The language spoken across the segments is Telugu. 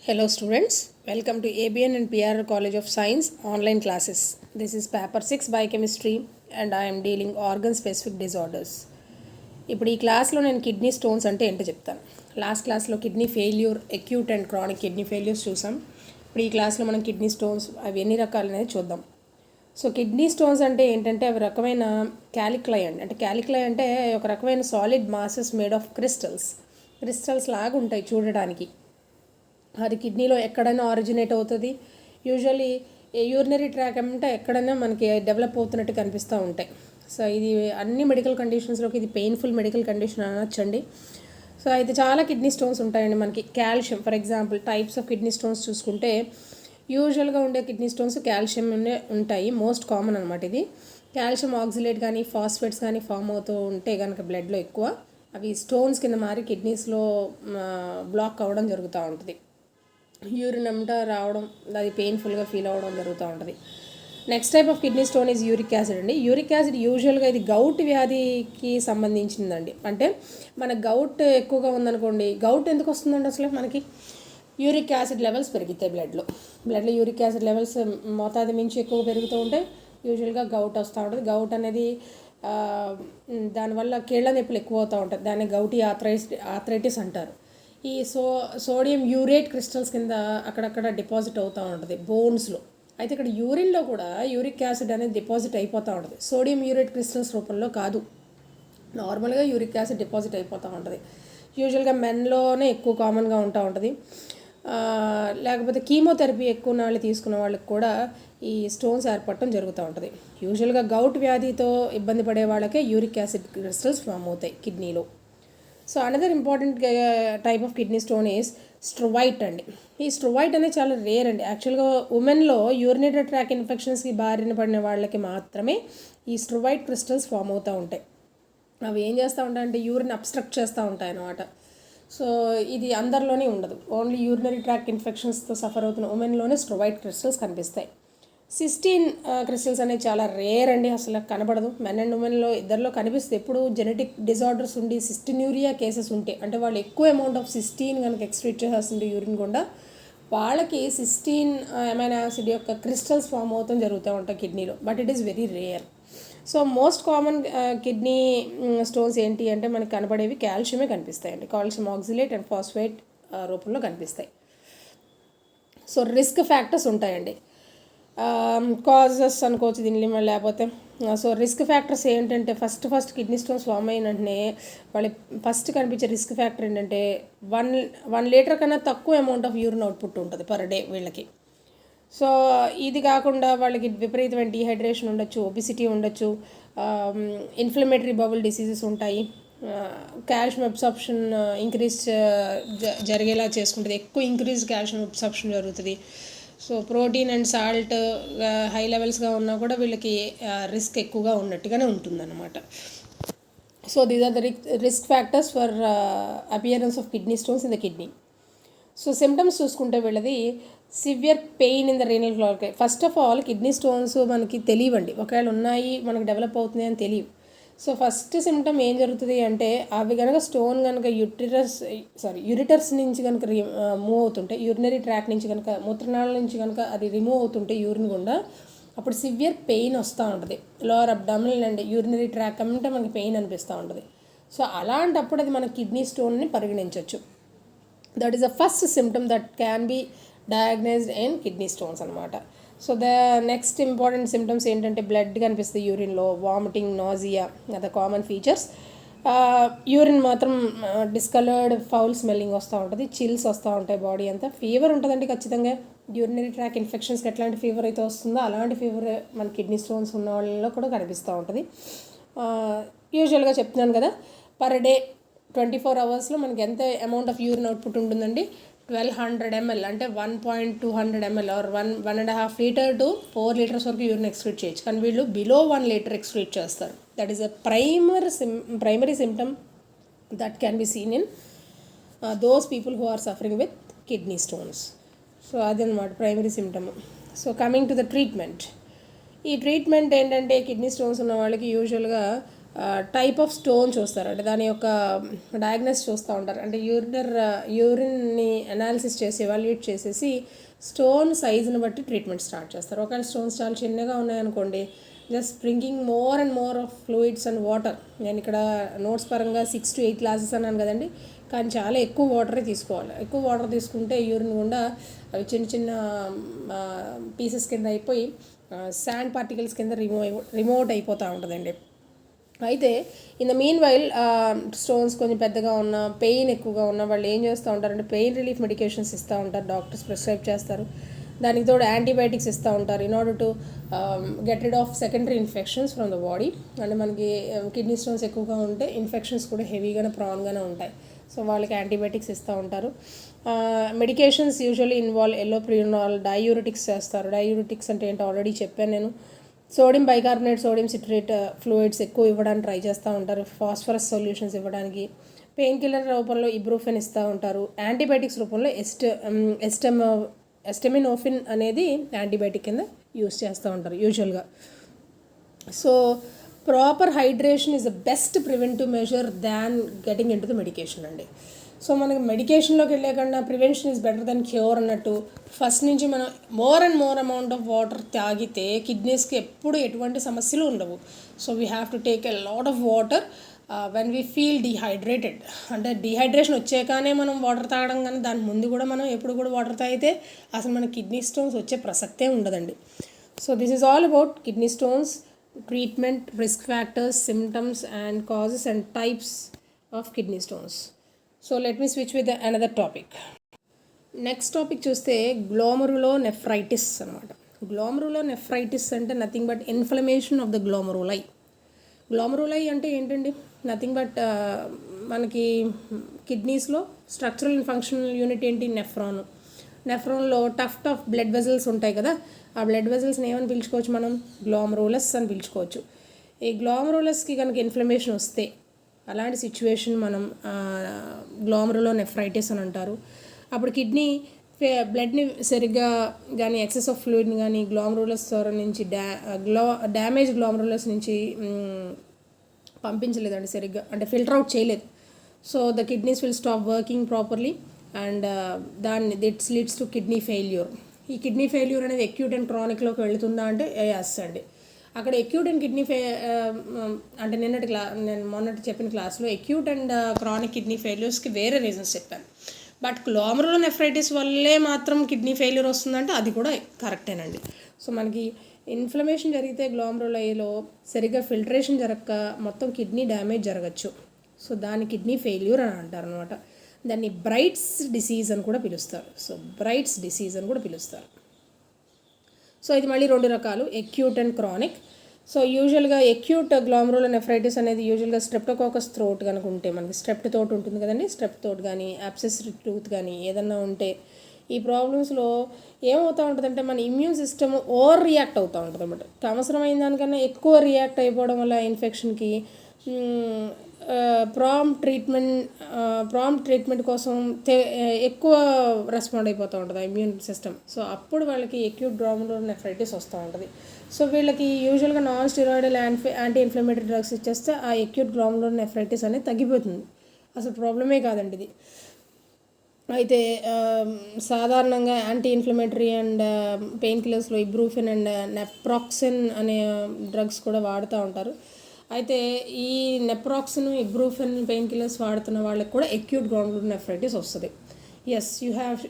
Hello students, welcome to ABN and PR College of Science online classes. This is paper 6 biochemistry and I am dealing organ specific disorders. ఇప్పుడు ఈ క్లాస్లో నేను కిడ్నీ స్టోన్స్ అంటే ఏంటో చెప్తాను. లాస్ట్ క్లాస్లో kidney failure, acute and chronic kidney failures చూసాం. ఇప్పుడు ఈ క్లాస్లో మనం కిడ్నీ స్టోన్స్ అవి ఎన్ని రకాలు అనేది చూద్దాం. సో కిడ్నీ స్టోన్స్ అంటే ఏంటంటే అవి రకమైన క్యాలిక్లై అంటే క్యాలిక్లై అంటే ఒక రకమైన solid masses made of crystals లాగా ఉంటాయి చూడడానికి. అది కిడ్నీలో ఎక్కడైనా ఆరిజినేట్ అవుతుంది. యూజువల్లీ యూరినరీ ట్రాక్ అంటే ఎక్కడైనా మనకి డెవలప్ అవుతున్నట్టు కనిపిస్తూ ఉంటాయి. సో ఇది అన్ని మెడికల్ కండిషన్స్లోకి ఇది పెయిన్ఫుల్ మెడికల్ కండిషన్ అనొచ్చండి. సో అయితే చాలా కిడ్నీ స్టోన్స్ ఉంటాయండి మనకి. Calcium for example types of kidney stones చూసుకుంటే యూజువల్గా ఉండే కిడ్నీ స్టోన్స్ కాల్షియం ఉంటాయి, మోస్ట్ కామన్ అనమాట. ఇది కాల్షియం ఆక్సిలేట్ కానీ ఫాస్ఫేట్స్ కానీ ఫామ్ అవుతూ ఉంటే కనుక బ్లడ్లో ఎక్కువ అవి స్టోన్స్ కింద మారి కిడ్నీస్లో బ్లాక్ అవ్వడం జరుగుతూ ఉంటుంది. యూరిన్ అంతా రావడం, అది పెయిన్ఫుల్గా ఫీల్ అవ్వడం జరుగుతూ ఉంటుంది. Next type of kidney stone is uric acid అండి. యూరిక్ యాసిడ్ యూజువల్గా ఇది గౌట్ వ్యాధికి సంబంధించిందండి. అంటే మన గౌట్ ఎక్కువగా ఉందనుకోండి, గౌట్ ఎందుకు వస్తుందండి అసలు మనకి? యూరిక్ యాసిడ్ లెవెల్స్ పెరుగుతాయి బ్లడ్లో యూరిక్ యాసిడ్ లెవెల్స్ మోతాదు మించి ఎక్కువ పెరుగుతూ ఉంటే యూజువల్గా గౌట్ వస్తూ ఉంటుంది. గౌట్ అనేది దానివల్ల కీళ్ళ నొప్పులు ఎక్కువ అవుతూ ఉంటుంది. దాన్ని గౌటీ ఆథరైటిస్ అంటారు. ఈ సోడియం యూరేట్ క్రిస్టల్స్ కింద అక్కడక్కడ డిపాజిట్ అవుతూ ఉంటుంది బోన్స్లో. అయితే ఇక్కడ యూరిన్లో కూడా యూరిక్ యాసిడ్ అనేది డిపాజిట్ అయిపోతూ ఉంటుంది. సోడియం యూరేట్ క్రిస్టల్స్ రూపంలో కాదు, నార్మల్గా యూరిక్ యాసిడ్ డిపాజిట్ అయిపోతూ ఉంటుంది. యూజువల్గా మెన్లోనే ఎక్కువ కామన్గా ఉంటూ ఉంటుంది. లేకపోతే కీమోథెరపీ ఎక్కువ నాళ్ళు తీసుకున్న వాళ్ళకి కూడా ఈ స్టోన్స్ ఏర్పడటం జరుగుతూ ఉంటుంది. యూజువల్గా గౌట్ వ్యాధితో ఇబ్బంది పడే వాళ్ళకే యూరిక్ యాసిడ్ క్రిస్టల్స్ ఫామ్ అవుతాయి కిడ్నీలో. So another important type of kidney stone is struvite అండి. ఈ స్ట్రోవైట్ అనేది చాలా రేర్ అండి. యాక్చువల్గా ఉమెన్లో యూరినరీ ట్రాక్ ఇన్ఫెక్షన్స్కి బారిన పడిన వాళ్ళకి మాత్రమే ఈ స్ట్రోవైట్ క్రిస్టల్స్ ఫామ్ అవుతూ ఉంటాయి. అవి ఏం చేస్తూ ఉంటాయంటే యూరిన్ అబ్స్ట్రక్ట్ చేస్తూ ఉంటాయి అన్నమాట. సో ఇది అందరిలోనే ఉండదు, ఓన్లీ యూరినరీ ట్రాక్ ఇన్ఫెక్షన్స్తో సఫర్ అవుతున్న ఉమెన్లోనే స్ట్రోవైట్ క్రిస్టల్స్ కనిపిస్తాయి. సిస్టీన్ క్రిస్టల్స్ అనేది చాలా రేర్ అండి, అసలు కనబడదు. మెన్ అండ్ ఉమెన్లో ఇద్దరిలో కనిపిస్తుంది. ఎప్పుడు జెనెటిక్ డిజార్డర్స్ ఉండి సిస్టిన్యూరియా కేసెస్ ఉంటే, అంటే వాళ్ళు ఎక్కువ అమౌంట్ ఆఫ్ సిస్టీన్ కనుక ఎక్స్ట్రీట్ చేస్తుంది యూరిన్ గుండా, వాళ్ళకి సిస్టీన్ అమైనో యాసిడ్ యొక్క క్రిస్టల్స్ ఫామ్ అవుతాం జరుగుతూ ఉంటాయి కిడ్నీలో. But it is very rare. So most common kidney stones ఏంటి అంటే మనకి కనబడేవి కాల్షియమే కనిపిస్తాయండి. కాల్షియం ఆక్సిలేట్ అండ్ ఫాస్ఫేట్ రూపంలో కనిపిస్తాయి. సో రిస్క్ ఫ్యాక్టర్స్ ఉంటాయండి, కాజెస్ అనుకోవచ్చు దీన్ని, లేకపోతే సో రిస్క్ ఫ్యాక్టర్స్ ఏంటంటే ఫస్ట్ కిడ్నీ స్టోన్స్ ఫామ్ అయిన వెంటనే వాళ్ళ ఫస్ట్ కనిపించే రిస్క్ ఫ్యాక్టర్ ఏంటంటే 1 లీటర్ కన్నా తక్కువ అమౌంట్ ఆఫ్ యూరిన్ అవుట్పుట్ ఉంటుంది పర్ డే వీళ్ళకి. సో ఇది కాకుండా వాళ్ళకి విపరీతమైన డీహైడ్రేషన్ ఉండొచ్చు, ఒబిసిటీ ఉండొచ్చు, ఇన్ఫ్లమేటరీ బౌల్ డిసీజెస్ ఉంటాయి, కాల్షియం అబ్సార్ప్షన్ ఇంక్రీజ్ జరిగేలా చేసుకుంటుంది, ఎక్కువ ఇంక్రీజ్ కాల్షియం అబ్సార్ప్షన్ జరుగుతుంది. So protein and salt high లెవెల్స్గా ఉన్నా కూడా వీళ్ళకి రిస్క్ ఎక్కువగా ఉన్నట్టుగానే ఉంటుందన్నమాట. So these are the risk factors for appearance of kidney stones in the kidney. So symptoms చూసుకుంటే వీళ్ళది severe pain in the renal clot. First of all kidney stones మనకి తెలియవండి, ఒకవేళ ఉన్నాయి మనకు డెవలప్ అవుతుంది అని తెలియవు. సో ఫస్ట్ సిమ్టమ్ ఏం జరుగుతుంది అంటే అవి కనుక స్టోన్ కనుక యూరిటర్స్ నుంచి కనుక మూవ్ అవుతుంటే, యూరినరీ ట్రాక్ నుంచి కనుక మూత్రనాళాల నుంచి కనుక అది రిమూవ్ అవుతుంటే యూరిన్ గుండా, అప్పుడు సివియర్ పెయిన్ వస్తూ ఉంటుంది. Lower abdominal and urinary tract అంటే మనకి పెయిన్ అనిపిస్తూ ఉంటుంది. సో అలాంటప్పుడు అది మన కిడ్నీ స్టోన్ని పరిగణించవచ్చు. That is the first symptom that can be diagnosed in kidney stones అనమాట. So the next important symptoms ఏంటంటే బ్లడ్ కనిపిస్తుంది యూరిన్లో, వామిటింగ్, నాజియా అద కామన్ ఫీచర్స్. యూరిన్ మాత్రం డిస్కలర్డ్ ఫౌల్ స్మెల్లింగ్ వస్తూ ఉంటుంది, చిల్స్ వస్తూ ఉంటాయి బాడీ అంతా. ఫీవర్ ఉంటుందండి ఖచ్చితంగా. యూరినరీ ట్రాక్ ఇన్ఫెక్షన్స్కి ఎట్లాంటి ఫీవర్ అయితే వస్తుందో అలాంటి ఫీవర్ మన కిడ్నీ స్టోన్స్ ఉన్న వాళ్ళలో కూడా కనిపిస్తూ ఉంటుంది. యూజువల్గా చెప్తున్నాను కదా, పర్ డే 24 అవర్స్లో మనకి ఎంత అమౌంట్ ఆఫ్ యూరిన్ అవుట్పుట్ ఉంటుందండి? 1200 ml అంటే 1.200 ml or 1.5 litre to 4 litres వరకు యూరిన్ ఎక్స్క్రీట్ చేయొచ్చు. కానీ వీళ్ళు బిలో 1 లీటర్ ఎక్స్క్రీట్ చేస్తారు. That is a primary symptom that can be seen in those people who are suffering with kidney stones. So అదనమాట primary symptom. So coming to the treatment. ఈ ట్రీట్మెంట్ ఏంటంటే కిడ్నీ స్టోన్స్ ఉన్న వాళ్ళకి యూజువల్గా టైప్ ఆఫ్ స్టోన్ చూస్తారు, అంటే దాని యొక్క డయాగ్నోస్ చూస్తూ ఉంటారు. అంటే యూరిన్ని అనాలిసిస్ చేసి ఎవాల్యుయేట్ చేసేసి స్టోన్ సైజుని బట్టి ట్రీట్మెంట్ స్టార్ట్ చేస్తారు. ఒకవేళ స్టోన్స్ చాలా చిన్నగా ఉన్నాయనుకోండి, just drinking more and more of fluids and water. నేను ఇక్కడ నోట్స్ పరంగా 6 to 8 గ్లాసెస్ అన్నాను కదండి, కానీ చాలా ఎక్కువ వాటరే తీసుకోవాలి. ఎక్కువ వాటర్ తీసుకుంటే యూరిన్ గుండా అవి చిన్న చిన్న పీసెస్ కింద అయిపోయి శాండ్ పార్టికల్స్ కింద రిమూవ్ అయిపోతూ ఉంటుందండి. అయితే in the mean while stones కొంచెం పెద్దగా ఉన్న, పెయిన్ ఎక్కువగా ఉన్న వాళ్ళు ఏం చేస్తూ ఉంటారంటే పెయిన్ రిలీఫ్ మెడికేషన్స్ ఇస్తూ ఉంటారు, డాక్టర్స్ ప్రిస్క్రైబ్ చేస్తారు. దానికి తోడు యాంటీబయాటిక్స్ ఇస్తూ ఉంటారు in order to get rid of secondary infections from the body. అంటే మనకి కిడ్నీ స్టోన్స్ ఎక్కువగా ఉంటే ఇన్ఫెక్షన్స్ కూడా హెవీగానే ప్రాన్గానే ఉంటాయి. సో వాళ్ళకి యాంటీబయాటిక్స్ ఇస్తూ ఉంటారు. మెడికేషన్స్ యూజువల్లీ ఇన్వాల్వ్ ఎల్లోప్రినాల్, డయూరిటిక్స్ చేస్తారు. డయూరిటిక్స్ అంటే ఏంటో ఆల్రెడీ చెప్పాను నేను. Sodium bicarbonate, sodium citrate fluids ఎక్కువ ఇవ్వడానికి ట్రై చేస్తూ ఉంటారు. ఫాస్ఫరస్ సొల్యూషన్స్ ఇవ్వడానికి. పెయిన్ కిల్లర్ రూపంలో ఇబ్రూఫెన్ ఇస్తూ ఉంటారు. యాంటీబయాటిక్స్ రూపంలో ఎస్టెమినోఫిన్ అనేది యాంటీబయాటిక్ కింద యూస్ చేస్తూ ఉంటారు యూజువల్గా. So proper hydration is the best preventive measure than getting into the medication అండి. సో మనకి మెడికేషన్లోకి వెళ్ళే కన్నా prevention is better than cure అన్నట్టు ఫస్ట్ నుంచి మనం more and more amount of water తాగితే కిడ్నీస్కి ఎప్పుడు ఎటువంటి సమస్యలు ఉండవు. So we have to take a lot of water when we feel dehydrated. అంటే డిహైడ్రేషన్ వచ్చాకనే మనం వాటర్ తాగడం, కానీ దాని ముందు కూడా మనం ఎప్పుడు కూడా వాటర్ తాగితే అసలు మన కిడ్నీ స్టోన్స్ వచ్చే ప్రసక్తే ఉండదండి. So this is all about kidney stones, treatment, risk factors, symptoms and causes and types of kidney stones. So let me switch with another topic. Next topic చూస్తే గ్లోమరులోనెఫ్రైటిస్ అనమాట. గ్లోమరులోనెఫ్రైటిస్ అంటే nothing but inflammation of the glomeruli. Glomeruli అంటే ఏంటండి? నథింగ్ బట్ మనకి కిడ్నీస్లో స్ట్రక్చరల్ అండ్ ఫంక్షనల్ యూనిట్ ఏంటి? నెఫ్రాన్లో టఫ్ బ్లడ్ వెజల్స్ ఉంటాయి కదా, ఆ బ్లడ్ వెజల్స్ని ఏమని పిలుచుకోవచ్చు మనం? గ్లోమరులస్ అని పిలుచుకోవచ్చు. ఈ గ్లోమరులస్కి కనుక ఇన్ఫ్లమేషన్ వస్తే అలాంటి సిచ్యువేషన్ మనం గ్లోమరులోనెఫ్రైటిస్ అని అంటారు. అప్పుడు కిడ్నీ బ్లడ్ని సరిగ్గా కానీ ఎక్సెస్ ఆఫ్ ఫ్లూయిడ్ని కానీ గ్లోమరులస్ నుంచి డ్యామేజ్ గ్లోమరులస్ నుంచి పంపించలేదండి సరిగ్గా, అంటే ఫిల్టర్ అవుట్ చేయలేదు. So the kidneys will stop working properly and this leads to kidney failure. ఈ కిడ్నీ ఫెయిల్యూర్ అనేది అక్యూట్ అండ్ క్రానిక్లోకి వెళుతుందా అంటే ఎస్ అండి. అక్కడ అక్యూట్ అండ్ కిడ్నీ అంటే నేను మొన్నటి చెప్పిన క్లాస్లో అక్యూట్ అండ్ క్రానిక్ కిడ్నీ ఫెయిల్యూర్స్కి వేరే రీజన్స్ చెప్పాను. బట్ గ్లోమరులోనెఫ్రైటిస్ వల్లే మాత్రం కిడ్నీ ఫెయిల్యూర్ వస్తుందంటే అది కూడా కరెక్టేనండి. సో మనకి ఇన్ఫ్లమేషన్ జరిగితే గ్లోమరులైలో సరిగ్గా ఫిల్టరేషన్ జరగక మొత్తం కిడ్నీ డ్యామేజ్ జరగచ్చు. సో దాన్ని కిడ్నీ ఫెయిల్యూర్ అని అంటారు అనమాట. దాన్ని బ్రైట్స్ డిసీజ్ అని కూడా పిలుస్తారు. సో ఇది మళ్ళీ 2 రకాలు, అక్యూట్ అండ్ క్రానిక్. సో యూజువల్గా అక్యూట్ గ్లోమరులోనెఫ్రైటిస్ అనేది యూజువల్గా స్ట్రెప్టోకాకస్ థ్రోట్ కనుక ఉంటే, మనకి స్ట్రెప్ట్ థ్రోట్ ఉంటుంది కదండి, స్ట్రెప్ట్ థ్రోట్ కానీ యాబ్సెస్ టూత్ కానీ ఏదన్నా ఉంటే ఈ ప్రాబ్లమ్స్లో ఏమవుతూ ఉంటుందంటే మన ఇమ్యూన్ సిస్టమ్ ఓవర్ రియాక్ట్ అవుతూ ఉంటుంది అన్నమాట. అవసరమైన దానికన్నా ఎక్కువ రియాక్ట్ అయిపోవడం వల్ల ఇన్ఫెక్షన్కి ప్రాంప్ట్ ట్రీట్మెంట్ కోసం ఎక్కువ రెస్పాండ్ అయిపోతూ ఉంటుంది ఇమ్యూన్ సిస్టమ్. సో అప్పుడు వాళ్ళకి అక్యూట్ గ్లోమరులోనెఫ్రైటిస్ వస్తూ ఉంటుంది. సో వీళ్ళకి యూజువల్గా non steroidal anti inflammatory drugs ఇచ్చేస్తే ఆ అక్యూట్ గ్లోమరులోనెఫ్రైటిస్ అనేది తగ్గిపోతుంది. అసలు ప్రాబ్లమే కాదండి ఇది. అయితే సాధారణంగా యాంటీ ఇన్ఫ్లమేటరీ అండ్ పెయిన్ కిల్లర్స్లో ఇబ్రూఫెన్ అండ్ నెప్రాక్సిన్ అనే డ్రగ్స్ కూడా వాడుతూ ఉంటారు. అయితే ఈ నెప్రాక్సిన్, ఇబ్రూఫెన్ పెయిన్ కిల్లర్స్ వాడుతున్న వాళ్ళకి కూడా అక్యూట్ గ్లోమరులోనెఫ్రైటిస్ వస్తుంది. Yes,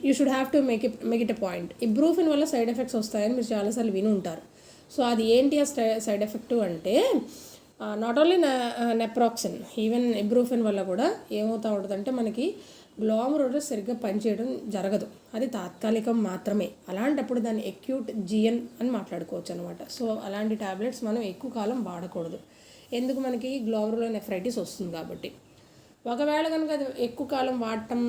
you should have to make it a point. Ibuprofen వల్ల సైడ్ ఎఫెక్ట్స్ వస్తాయని మీరు చాలాసార్లు విని ఉంటారు. సో అది ఏంటి ఆ సైడ్ ఎఫెక్ట్ అంటే నాట్ ఓన్లీ నెప్రాక్సిన్, ఈవెన్ ఇబ్రూఫెన్ వల్ల కూడా ఏమవుతూ ఉంటుందంటే మనకి గ్లోమరులస్ సరిగ్గా పనిచేయడం జరగదు. అది తాత్కాలికం మాత్రమే. అలాంటప్పుడు దాన్ని అక్యూట్ జిఎన్ అని మాట్లాడుకోవచ్చు అనమాట. సో అలాంటి టాబ్లెట్స్ మనం ఎక్కువ కాలం వాడకూడదు. ఎందుకు? మనకి గ్లోమరులోనెఫ్రైటిస్ వస్తుంది కాబట్టి. ఒకవేళ కనుక అది ఎక్కువ కాలం వాడటం,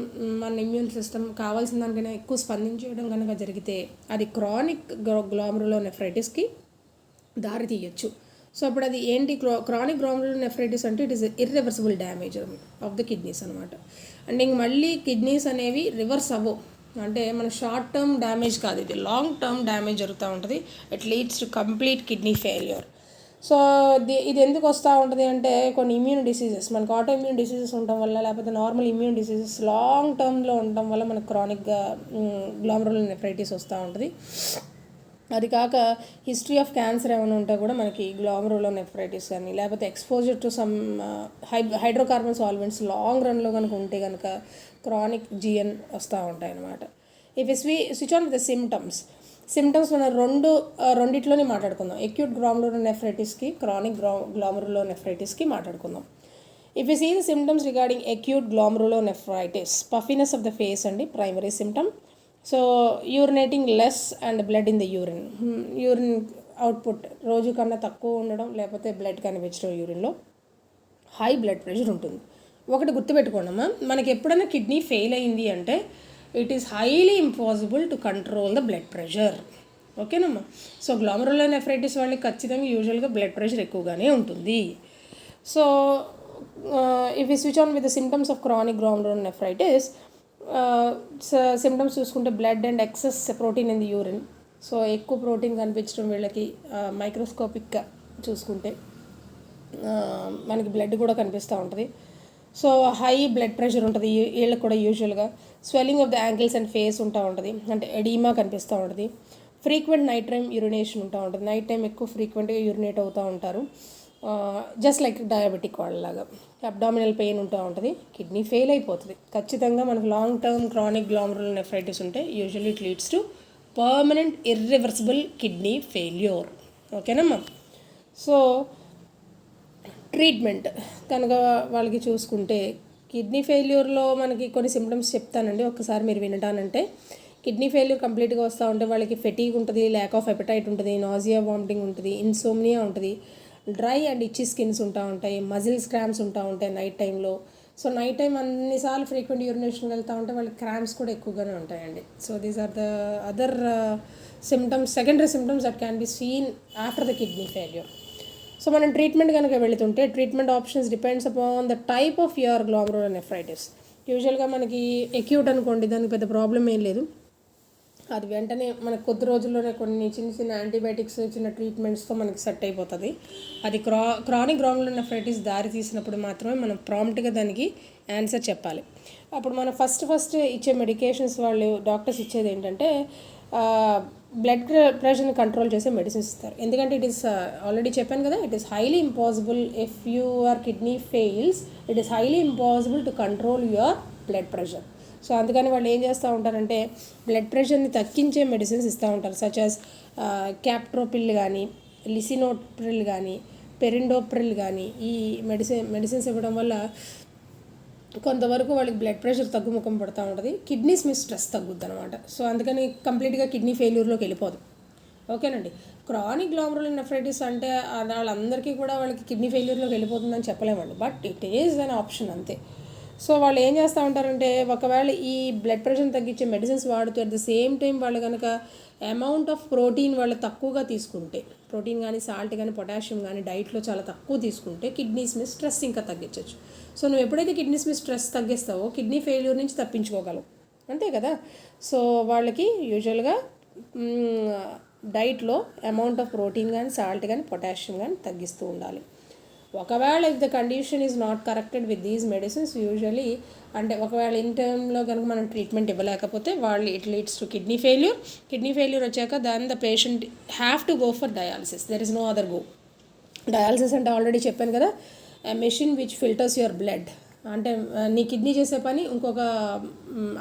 మన ఇమ్యూన్ సిస్టమ్ కావాల్సిన దానికైనా ఎక్కువ స్పందించడం కనుక జరిగితే అది క్రానిక్ గ్లోమరులోనెఫ్రైటిస్కి దారి తీయచ్చు. సో అప్పుడు అది ఏంటి? క్రానిక్ గ్లోమరులోనెఫ్రైటిస్ అంటే it is irreversible damage of the kidneys అనమాట. అంటే ఇంక మళ్ళీ కిడ్నీస్ అనేవి రివర్స్ అవ్వవు. అంటే మన షార్ట్ టర్మ్ డ్యామేజ్ కాదు, ఇది లాంగ్ టర్మ్ డ్యామేజ్ జరుగుతూ ఉంటుంది. It leads to complete kidney failure. So ఇది ఎందుకు వస్తూ ఉంటుంది అంటే కొన్ని ఇమ్యూన్ డిసీజెస్, మనకు ఆటో ఇమ్యూన్ డిసీజెస్ ఉండటం వల్ల, లేకపోతే నార్మల్ ఇమ్యూన్ డిసీజెస్ లాంగ్ టర్మ్లో ఉండటం వల్ల మనకు క్రానిక్గా గ్లామరులర్ నెఫ్రైటిస్ వస్తూ ఉంటుంది. అది కాక హిస్టరీ ఆఫ్ క్యాన్సర్ ఏమైనా ఉంటే కూడా మనకి గ్లామరులర్ నెఫ్రైటిస్ కానీ, లేకపోతే exposure to some hydrocarbon solvents long రన్లో కనుక ఉంటే కనుక క్రానిక్ జిఎన్ వస్తూ ఉంటాయి అన్నమాట. If switch on with the symptoms మనం రెండిట్లోనే మాట్లాడుకుందాం. అక్యూట్ గ్లామరులర్ నెఫ్రైటిస్కి, క్రానిక్ గ్లామరులర్ నెఫ్రైటిస్కి మాట్లాడుకుందాం. If you see the symptoms regarding acute glomerular nephritis, puffiness of the face అండి primary symptom. So urinating less and blood in the urine output రోజు కన్నా తక్కువ ఉండడం, లేకపోతే బ్లడ్ కనిపించడం యూరిన్లో. హై బ్లడ్ ప్రెషర్ ఉంటుంది. ఒకటి గుర్తుపెట్టుకోండమ్మా, మనకి ఎప్పుడైనా కిడ్నీ ఫెయిల్ అయింది అంటే it is highly impossible to control the blood pressure. ఓకేనమ్మా. సో గ్లామరులర్ నెఫ్రైటిస్ వాళ్ళకి ఖచ్చితంగా యూజువల్గా బ్లడ్ ప్రెషర్ ఎక్కువగానే ఉంటుంది. So if you switch on with the symptoms of chronic glomerular nephritis, symptoms చూసుకుంటే blood and excess protein in the urine. So ఎక్కువ ప్రోటీన్ కనిపించడం వీళ్ళకి మైక్రోస్కోపిక్గా చూసుకుంటే మనకి బ్లడ్ కూడా కనిపిస్తూ ఉంటుంది. సో హై బ్లడ్ ప్రెషర్ ఉంటుంది వీళ్ళకి కూడా యూజువల్గా. Swelling of the ankles and face ఉంటా ఉంటుంది, అంటే ఎడీమా కనిపిస్తూ ఉంటుంది. ఫ్రీక్వెంట్ నైట్ టైం యూరినేషన్ ఉంటా ఉంటుంది, నైట్ టైం ఎక్కువ ఫ్రీక్వెంట్గా యూరినేట్ అవుతూ ఉంటారు, జస్ట్ లైక్ డయాబెటిక్ వాళ్ళలాగా. అబ్డామినల్ పెయిన్ ఉంటూ ఉంటుంది. కిడ్నీ ఫెయిల్ అయిపోతుంది ఖచ్చితంగా. మనకు long term chronic glomerular nephritis ఉంటే usually it leads to permanent irreversible kidney failure. ఓకేనమ్మా. సో ట్రీట్మెంట్ కనుక వాళ్ళకి చూసుకుంటే, కిడ్నీ ఫెయిల్యూర్లో మనకి కొన్ని సిమ్టమ్స్ చెప్తానండి, ఒక్కసారి మీరు వినటానంటే. కిడ్నీ ఫెయిల్యూర్ కంప్లీట్గా వస్తూ ఉంటే వాళ్ళకి ఫెటీగ్ ఉంటుంది, ల్యాక్ ఆఫ్ ఎపటైట్ ఉంటుంది, నాజియా, వామిటింగ్ ఉంటుంది, ఇన్సోమ్నియా ఉంటుంది, డ్రై అండ్ ఇచ్చి స్కిన్స్ ఉంటా ఉంటాయి, మజిల్స్ క్రాంప్స్ ఉంటా ఉంటాయి నైట్ టైంలో. సో నైట్ టైం అన్నిసార్లు ఫ్రీక్వెంట్ యూరినేషన్కి వెళ్తూ ఉంటే వాళ్ళకి క్రాంప్స్ కూడా ఎక్కువగానే ఉంటాయండి. So these are the other symptoms, secondary symptoms that can be seen after the kidney failure. So మనం ట్రీట్మెంట్ కనుక వెళుతుంటే treatment options depends upon the type of your glomerular nephritis. యూజువల్గా మనకి అక్యూట్ అనుకోండి, దానికి పెద్ద ప్రాబ్లం ఏం లేదు, అది వెంటనే మనకు కొద్ది రోజుల్లోనే కొన్ని చిన్న యాంటీబయాటిక్స్, చిన్న ట్రీట్మెంట్స్తో మనకి సెట్ అయిపోతుంది. అది క్రానిక్ గ్లామరులర్ నెఫ్రైటిస్ దారి తీసినప్పుడు మాత్రమే మనం ప్రాంప్ట్గా దానికి ఆన్సర్ చెప్పాలి. అప్పుడు మనం ఫస్ట్ ఇచ్చే మెడికేషన్స్ వాళ్ళు డాక్టర్స్ ఇచ్చేది ఏంటంటే బ్లడ్ ప్రెషర్ని కంట్రోల్ చేసే మెడిసిన్స్ ఇస్తారు. ఎందుకంటే ఇట్ ఈస్ ఆల్రెడీ చెప్పాను కదా, it is highly impossible if your kidney fails, it is highly impossible to control your blood pressure. So అందుకని వాళ్ళు ఏం చేస్తూ ఉంటారంటే బ్లడ్ ప్రెషర్ని తగ్గించే మెడిసిన్స్ ఇస్తూ ఉంటారు, సచ్ యాజ్ క్యాప్ట్రోపిల్ కానీ, లిసినోప్రిల్ కానీ, పెరిండోప్రిల్ కానీ. ఈ మెడిసిన్స్ ఇవ్వడం వల్ల కొంతవరకు వాళ్ళకి బ్లడ్ ప్రెషర్ తగ్గుముఖం పడుతూ ఉంటుంది, కిడ్నీస్ మీద స్ట్రెస్ తగ్గుద్ది అనమాట. సో అందుకని కంప్లీట్గా కిడ్నీ ఫెయిల్యూర్లోకి వెళ్ళిపోదు. ఓకేనండి. క్రానిక్ గ్లామరులర్ నెఫ్రైటిస్ అంటే వాళ్ళందరికీ కూడా వాళ్ళకి కిడ్నీ ఫెయిల్యూర్లోకి వెళ్ళిపోతుందని చెప్పలేమండి, but it is an option అంతే. సో వాళ్ళు ఏం చేస్తూ ఉంటారంటే ఒకవేళ ఈ బ్లడ్ ప్రెషర్ని తగ్గించే మెడిసిన్స్ వాడుతూ అట్ ద సేమ్ టైం వాళ్ళు కనుక అమౌంట్ ఆఫ్ ప్రోటీన్ వాళ్ళు తక్కువగా తీసుకుంటే, ప్రోటీన్ కానీ, సాల్ట్ కానీ, పొటాషియం కానీ డైట్లో చాలా తక్కువ తీసుకుంటే కిడ్నీస్ మీద స్ట్రెస్ ఇంకా తగ్గించవచ్చు. సో నువ్వు ఎప్పుడైతే కిడ్నీస్ మీద స్ట్రెస్ తగ్గిస్తావో కిడ్నీ ఫెయిల్యూర్ నుంచి తప్పించుకోగలవు, అంతే కదా. సో వాళ్ళకి యూజువల్గా డైట్లో అమౌంట్ ఆఫ్ ప్రోటీన్ కానీ, సాల్ట్ కానీ, పొటాషియం కానీ తగ్గిస్తూ ఉండాలి. ఒకవేళ if the condition is not corrected with these medicines usually, అంటే ఒకవేళ ఇన్ టర్మ్లో కనుక మనం ట్రీట్మెంట్ ఇవ్వలేకపోతే వాళ్ళు it leads to kidney failure వచ్చాక దాని the patient have to go for dialysis. There is no other go. Dialysis అంటే ఆల్రెడీ చెప్పాను కదా, machine which filters your blood. అంటే నీ కిడ్నీ చేసే పని ఇంకొక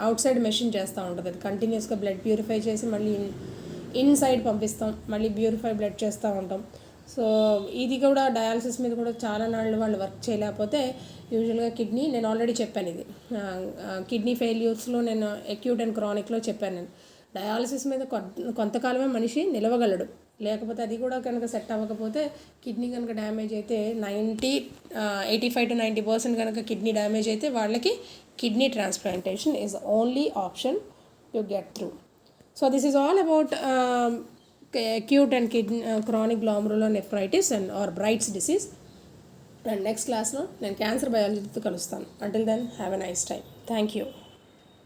అవుట్ సైడ్ మెషిన్ చేస్తూ ఉంటుంది, అది కంటిన్యూస్గా బ్లడ్ ప్యూరిఫై చేసి మళ్ళీ ఇన్సైడ్ పంపిస్తాం, మళ్ళీ ప్యూరిఫై బ్లడ్ చేస్తూ ఉంటాం. సో ఇది కూడా డయాలసిస్ మీద కూడా చాలా నాళ్ళు వాళ్ళు వర్క్ చేయలేకపోతే యూజువల్గా కిడ్నీ, నేను ఆల్రెడీ చెప్పాను ఇది కిడ్నీ ఫెయిల్యూర్స్లో, నేను అక్యూట్ అండ్ క్రానిక్లో చెప్పాను. నేను డయాలసిస్ మీద కొంతకాలమే మనిషి నిలవగలడు, లేకపోతే అది కూడా కనుక సెట్ అవ్వకపోతే కిడ్నీ కనుక డ్యామేజ్ అయితే 85 to 90% కనుక కిడ్నీ డ్యామేజ్ అయితే వాళ్ళకి kidney transplantation is only option to get through. So this is all about acute and chronic glomerular nephritis and or Bright's disease. And next class lo నేను క్యాన్సర్ బయాలజీతో కలుస్తాను. Until then, have a nice time. Thank you.